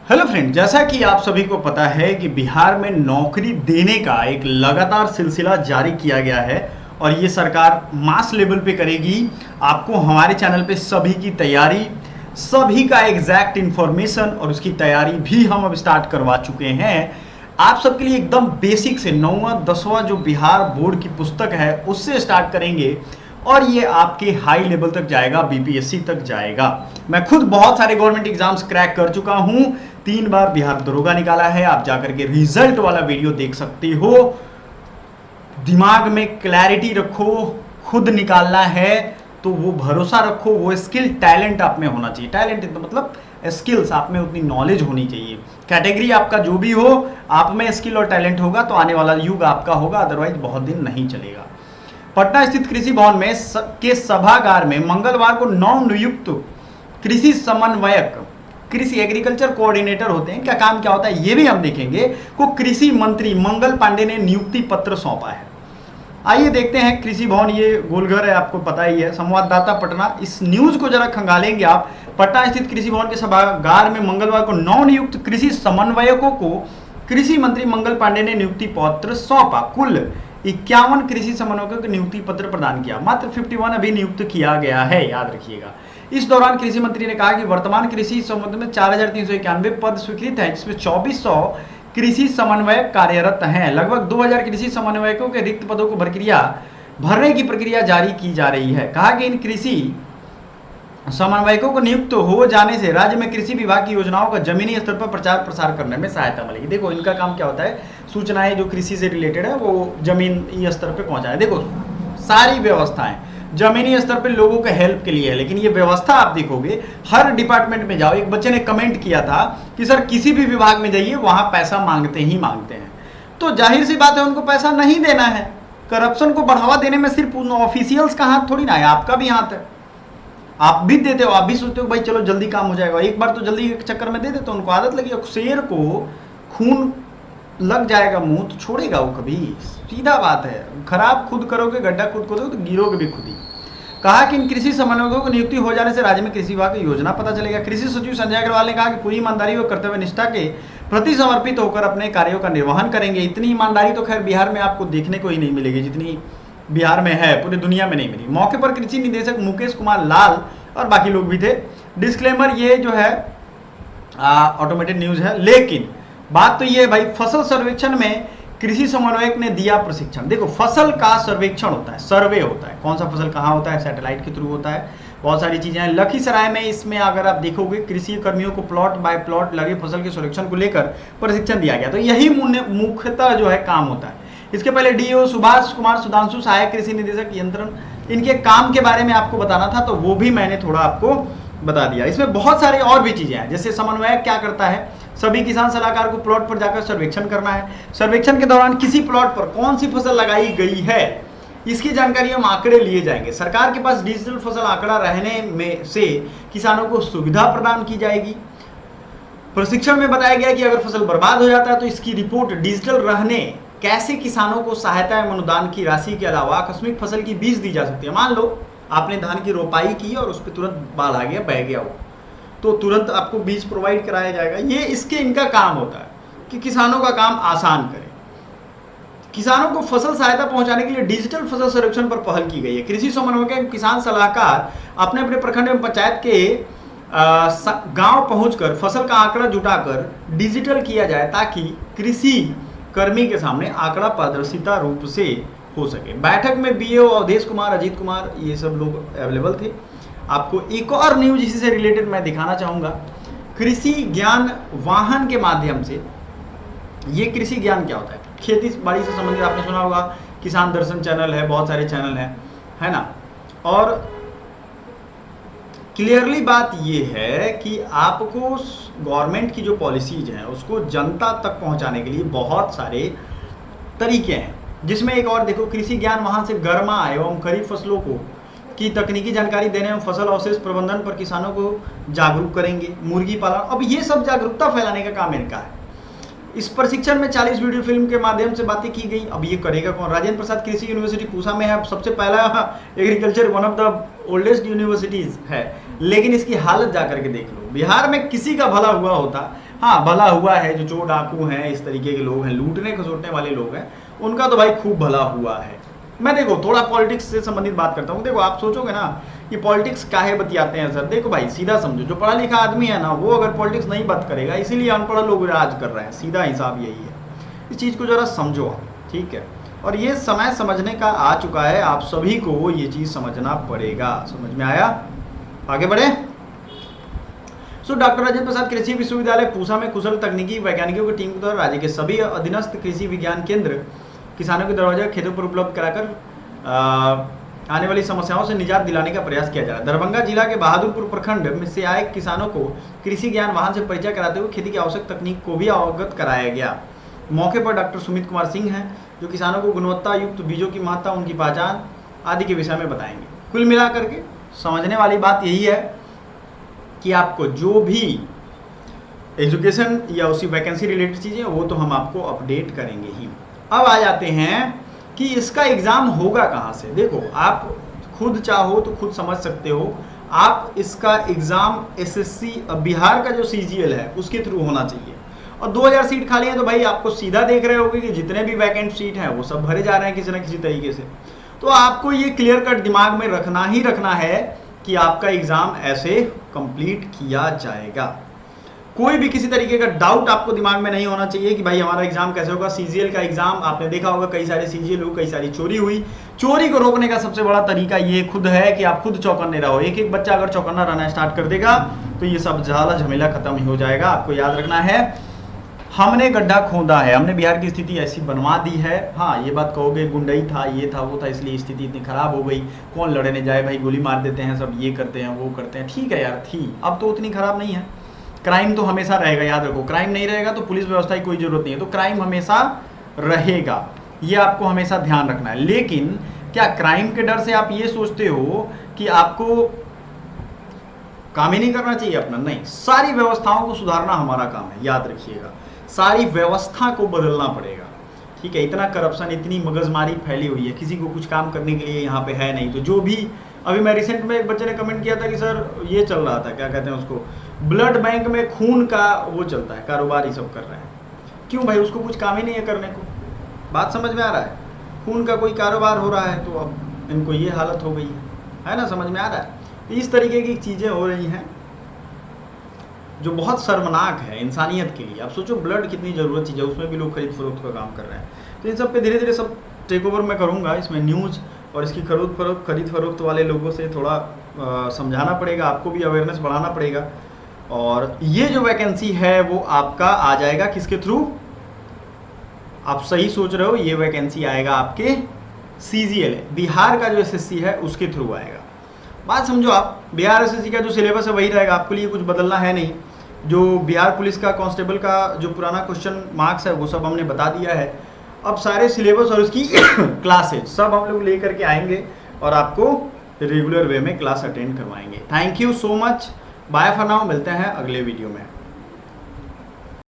Hello friend, जैसा कि आप सभी को पता है कि बिहार में नौकरी देने का एक लगातार सिलसिला जारी किया गया है और ये सरकार मास लेवल पे करेगी। आपको हमारे चैनल पे सभी की तैयारी, सभी का एग्जैक्ट इन्फॉर्मेशन और उसकी तैयारी भी हम अब स्टार्ट करवा चुके हैं। आप सबके लिए एकदम बेसिक से 9वां 10वां जो बिहार बोर्ड की पुस्तक है उससे स्टार्ट करेंगे और ये आपके हाई लेवल तक जाएगा, बीपीएससी तक जाएगा। मैं खुद बहुत सारे गवर्नमेंट एग्जाम्स क्रैक कर चुका हूं, 3 बार बिहार दरोगा निकाला है। आप जाकर के रिजल्ट वाला वीडियो देख सकते हो। दिमाग में क्लैरिटी रखो, खुद निकालना है तो वो भरोसा रखो, वो स्किल टैलेंट आप में होना चाहिए। टैलेंट तो मतलब स्किल्स, आप में उतनी नॉलेज होनी चाहिए। कैटेगरी आपका जो भी हो, आप में स्किल और टैलेंट होगा तो आने वाला युग आपका होगा, अदरवाइज बहुत दिन नहीं चलेगा। पटना स्थित कृषि भवन में के सभागार में मंगलवार को नवनियुक्त कृषि समन्वयक, कृषि एग्रीकल्चर कोऑर्डिनेटर होते हैं, क्या काम क्या होता है ये भी हम देखेंगे, को कृषि मंत्री मंगल पांडे ने नियुक्ति पत्र सौंपा है। आइए देखते हैं। कृषि भवन ये गोलघर है, आपको पता ही है। संवाददाता पटना, इस न्यूज को जरा खंगालेंगे आप। पटना स्थित कृषि भवन के सभागार में मंगलवार को नवनियुक्त कृषि समन्वयकों को कृषि मंत्री मंगल पांडे ने नियुक्ति पत्र सौंपा। कुल 51 कृषि समन्वयकों को नियुक्ति पत्र प्रदान किया, मात्र 51 अभी नियुक्त किया गया है, याद रखिएगा। इस दौरान कृषि मंत्री ने कहा कि वर्तमान कृषि संबंध में 4391 पद स्वीकृत हैं, जिसमें 2400 कृषि समन्वयक कार्यरत हैं। लगभग 2000 कृषि समन्वयकों के रिक्त पदों को भरने की प्रक्रिया जारी की जा रही है। कहा कि इन कृषि समन्वयकों को नियुक्त हो जाने से राज्य में कृषि विभाग की योजनाओं का जमीनी स्तर पर प्रचार प्रसार करने में सहायता मिलेगी। देखो, इनका काम क्या होता है, सूचनाएं जो कृषि से रिलेटेड है वो जमीनी स्तर पर पहुंचाए। देखो, सारी व्यवस्थाएं जमीनी स्तर पे लोगों के हेल्प के लिए है, लेकिन ये व्यवस्था आप देखोगे हर डिपार्टमेंट में जाओ। एक बच्चे ने कमेंट किया था कि सर किसी भी विभाग में जाइए वहां पैसा मांगते ही मांगते हैं, तो जाहिर सी बात है उनको पैसा नहीं देना है। करप्शन को बढ़ावा देने में सिर्फ ऑफिशियल्स का हाथ थोड़ी ना है, आपका भी हाथ है। आप भी देते हो, आप भी सोचते हो भाई चलो जल्दी काम हो जाएगा, एक बार तो जल्दी के चक्कर में दे देते हो। उनको आदत लगी, शेर को खून लग जाएगा मुंह तो छोड़ेगा वो कभी, सीधा बात है। खराब खुद करोगे, गड्ढा खुद खोदोगे तो गिरोगे भी खुद ही। कहा कि इन कृषि समन्वयकों की नियुक्ति हो जाने से राज्य में कृषि विभाग की योजना पता चलेगा। कृषि सचिव संजय अग्रवाल ने कहा कि पूरी ईमानदारी व कर्तव्य निष्ठा के प्रति समर्पित होकर अपने कार्यों का निर्वहन करेंगे। इतनी ईमानदारी तो खैर बिहार में आपको देखने को ही नहीं मिलेगी जितनी बिहार में है, पूरी दुनिया में नहीं मिली। मौके पर कृषि निदेशक मुकेश कुमार लाल और बाकी लोग भी थे। डिस्क्लेमर, ये जो है ऑटोमेटेड न्यूज है, लेकिन बात तो ये है भाई, फसल सर्वेक्षण में कृषि समन्वयक ने दिया प्रशिक्षण। देखो, फसल का सर्वेक्षण होता है, सर्वे होता है, कौन सा फसल कहाँ होता है, सैटेलाइट के थ्रू होता है, बहुत सारी चीजें हैं। लखीसराय में इसमें अगर आप देखोगे कृषि कर्मियों को प्लॉट बाय प्लॉट लगे फसल के सुरक्षण को लेकर प्रशिक्षण दिया गया। तो यही मुख्यतः जो है काम होता है। इसके पहले डीओ सुभाष कुमार सुधांशु, सहायक कृषि निदेशक यंत्रण, इनके काम के बारे में आपको बताना था तो वो भी मैंने थोड़ा आपको बता दिया। इसमें बहुत सारी और भी चीजें हैं, जैसे समन्वयक क्या करता है, सभी किसान सलाहकार को प्लॉट पर जाकर सर्वेक्षण करना है। सर्वेक्षण के दौरान किसी प्लॉट पर कौन सी फसल लगाई गई है इसकी जानकारी हम आंकड़े लिए जाएंगे। सरकार के पास डिजिटल फसल आंकड़ा रहने में से किसानों को सुविधा प्रदान की जाएगी। प्रशिक्षण में बताया गया कि अगर फसल बर्बाद हो जाता है तो इसकी रिपोर्ट डिजिटल रहने कैसे किसानों को सहायता एवं अनुदान की राशि के अलावा आकस्मिक फसल की बीज दी जा सकती है। मान लो आपने धान की रोपाई की और उस पर तुरंत बाढ़ आ गया, बह गया वो, तो तुरंत आपको बीज प्रोवाइड कराया जाएगा। ये इनका काम होता है कि किसानों का काम आसान करें। किसानों को फसल सहायता पहुंचाने के लिए डिजिटल फसल सर्वेक्षण पर पहल की गई है। कृषि समन्वयक एवं किसान सलाहकार अपने अपने प्रखंड एवं पंचायत के गांव पहुंचकर फसल का आंकड़ा जुटाकर डिजिटल किया जाए ताकि कृषि कर्मी के सामने आंकड़ा पारदर्शिता रूप से हो सके। बैठक में बीओ अवधेश कुमार, अजीत कुमार, ये सब लोग अवेलेबल थे। आपको एक और न्यूज इसी से रिलेटेड मैं दिखाना चाहूंगा। कृषि ज्ञान वाहन के माध्यम से, ये कृषि ज्ञान क्या होता है, खेती बाड़ी से संबंधित आपने सुना होगा, किसान दर्शन चैनल है, बहुत सारे चैनल हैं, है ना। और क्लियरली बात ये है कि आपको गवर्नमेंट की जो पॉलिसीज हैं उसको जनता तक पहुंचाने के लिए बहुत सारे तरीके हैं, जिसमें एक और देखो, कृषि ज्ञान वाहन से गर्मा एवं खरीफ फसलों को की तकनीकी जानकारी देने एवं फसल अवशेष प्रबंधन पर किसानों को जागरूक करेंगे। मुर्गी पालन, अब ये सब जागरूकता फैलाने का काम इनका है। इस प्रशिक्षण में 40 वीडियो फिल्म के माध्यम से बातें की गई। अब ये करेगा कौन? राजेंद्र प्रसाद कृषि यूनिवर्सिटी पूसा में है, सबसे पहला agriculture, one of the oldest universities है, लेकिन इसकी हालत जाकर के देख लो। बिहार में किसी का भला हुआ होता, हाँ भला हुआ है, जो चोर डाकू हैं, इस तरीके के लोग हैं, लूटने खसोटने वाले लोग हैं, उनका तो भाई खूब भला हुआ है। मैं देखो थोड़ा पॉलिटिक्स से संबंधित बात करता हूँ। देखो आप सोचोगे ना कि पॉलिटिक्स काहे बतियाते हैं सर, देखो भाई सीधा समझो, जो पढ़ा लिखा आदमी है ना वो अगर पॉलिटिक्स नहीं बात करेगा, इसीलिए अनपढ़ लोग राज कर रहे हैं, सीधा हिसाब यही है। इस चीज़ को जरा समझो आप, ठीक है। और ये समय समझने का आ चुका है, आप सभी को ये चीज़ समझना पड़ेगा। समझ में आया? आगे बढ़े। डॉक्टर राजेंद्र प्रसाद कृषि विश्वविद्यालय पूसा में कुशल तकनीकी वैज्ञानिकों की टीम के द्वारा राज्य के सभी अधीनस्थ कृषि विज्ञान केंद्र किसानों के दरवाजे खेतों पर उपलब्ध कराकर आने वाली समस्याओं से निजात दिलाने का प्रयास किया जा रहा है। दरभंगा जिला के बहादुरपुर प्रखंड में से आए किसानों को कृषि ज्ञान वाहन से परिचय कराते हुए खेती की आवश्यक तकनीक को भी अवगत कराया गया। मौके पर डॉक्टर सुमित कुमार सिंह हैं, जो किसानों को गुणवत्ता युक्त बीजों की महत्ता, उनकी पहचान आदि के विषय में बताएंगे। कुल मिलाकर के समझने वाली बात यही है कि आपको जो भी एजुकेशन या उसी वैकेंसी रिलेटेड चीज़ें वो तो हम आपको अपडेट करेंगे ही। अब आ जाते हैं कि इसका एग्ज़ाम होगा कहाँ से। देखो आप खुद चाहो तो खुद समझ सकते हो, आप इसका एग्ज़ाम एसएससी बिहार का जो सीजीएल है उसके थ्रू होना चाहिए। और 2000 सीट खाली है तो भाई आपको सीधा देख रहे होगे कि जितने भी वैकेंट सीट हैं वो सब भरे जा रहे हैं किसी न किसी तरीके से। तो आपको ये क्लियर कट दिमाग में रखना ही रखना है कि आपका एग्ज़ाम ऐसे कंप्लीट किया जाएगा। कोई भी किसी तरीके का डाउट आपको दिमाग में नहीं होना चाहिए कि भाई हमारा एग्जाम कैसे होगा। सीजीएल का एग्जाम आपने देखा होगा, कई सारे सीजीएल हुए, कई सारी चोरी हुई। चोरी को रोकने का सबसे बड़ा तरीका ये खुद है कि आप खुद चौकन्ने रहो। एक एक बच्चा अगर चौकन्ना रहना स्टार्ट कर देगा तो ये सब ज़्यादा झमेला खत्म ही हो जाएगा। आपको याद रखना है, हमने गड्ढा खोदा है, हमने बिहार की स्थिति ऐसी बनवा दी है। हाँ ये बात कहोगे गुंडई था, ये था, वो था, इसलिए स्थिति इतनी खराब हो गई, कौन लड़ने जाए भाई, गोली मार देते हैं सब, ये करते हैं वो करते हैं। ठीक है यार थी, अब तो उतनी खराब नहीं है। क्राइम तो हमेशा रहेगा, याद रखो, क्राइम नहीं रहेगा तो पुलिस व्यवस्था की कोई जरूरत नहीं है, तो क्राइम हमेशा रहेगा, ये आपको हमेशा ध्यान रखना है। लेकिन क्या क्राइम के डर से आप ये सोचते हो कि आपको काम ही नहीं करना चाहिए अपना? नहीं, सारी व्यवस्थाओं को सुधारना हमारा काम है, याद रखिएगा। सारी व्यवस्था को बदलना पड़ेगा, ठीक है। इतना करप्शन, इतनी मगजमारी फैली हुई है, किसी को कुछ काम करने के लिए यहाँ पे है नहीं। तो जो भी अभी मैं रिसेंट में एक बच्चे ने कमेंट किया था कि सर ये चल रहा था, क्या कहते हैं उसको, ब्लड बैंक में खून का वो चलता है कारोबार, ये सब कर रहे हैं। क्यों भाई, उसको कुछ काम ही नहीं है करने को। बात समझ में आ रहा है? खून का कोई कारोबार हो रहा है तो अब इनको ये हालत हो गई है ना, समझ में आ रहा है? इस तरीके की चीज़ें हो रही हैं जो बहुत शर्मनाक है इंसानियत के लिए। आप सोचो ब्लड कितनी ज़रूरत चीज़ है, उसमें भी लोग खरीद फरोख्त का काम कर रहे हैं। तो इन सब पे धीरे धीरे सब टेक ओवर मैं करूँगा, इसमें न्यूज़ और इसकी खरीद फरोख्त वाले लोगों से थोड़ा समझाना पड़ेगा, आपको भी अवेयरनेस बढ़ाना पड़ेगा। और ये जो वैकेंसी है वो आपका आ जाएगा किसके थ्रू? आप सही सोच रहे हो, ये वैकेंसी आएगा आपके सीजीएल, बिहार का जो एसएससी है उसके थ्रू आएगा। बात समझो आप, बिहार एसएससी का जो सिलेबस है वही रहेगा, आपके लिए कुछ बदलना है नहीं। जो बिहार पुलिस का कांस्टेबल का जो पुराना क्वेश्चन मार्क्स है वो सब हमने बता दिया है। अब सारे सिलेबस और उसकी क्लासेज सब हम लोग लेकर के आएंगे और आपको रेगुलर वे में क्लास अटेंड करवाएंगे। Thank you so much, bye for now, मिलते हैं अगले वीडियो में।